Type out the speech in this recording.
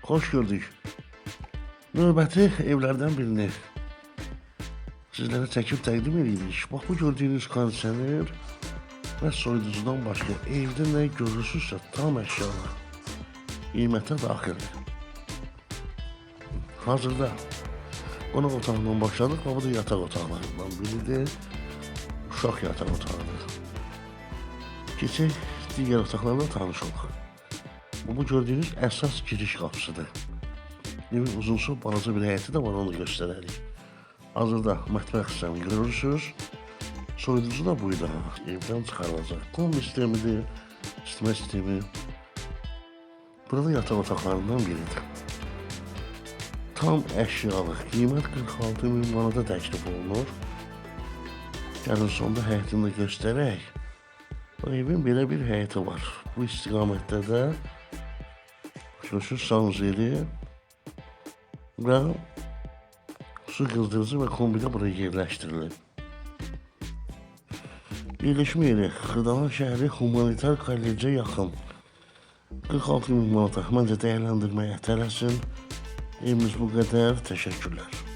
Hoş gördük. Növbəti evlərdən birini sizlərə çəkib təqdim edirik. Bax, bu gördüyünüz kondisioner və soyuducudan başqa evdə nə görürsünüzsə tam əşyalar qiymətə daxildir. Hazırda qonaq otağından başladıq və bu da yataq otaqlarından biridir. Uşaq yataq otağıdır. Keçək digər otaqlarla tanış olaq. Bu gördüyünüz əsas giriş qapısıdır. Evin uzunsu balaca bir həyəti də var, onu göstərərik. Hazırda mətbəx sistemi görürsünüz. Soyuducu da buydu, evdən çıxarılacaq. Kombi sistemidir, isitmə sistemi. Burada yataq otaqlarından biridir. Tam əşyalıq, qiymət 46.000 manata təklif olunur. Gəlin sonda həyətini də göstərək. Bu evin belə bir həyəti var. Bu istiqamətdə də görürsünüz sanuzeli və su qızdırıcı və kombi də buraya yerləşdirilib. Yerləşmə yeri Xırdalan şəhəri Humanitar Kollecə yaxın. 46.000 manata məncə dəyərləndirməyə tələsin. Evimiz bu qədər. Təşəkkürlər.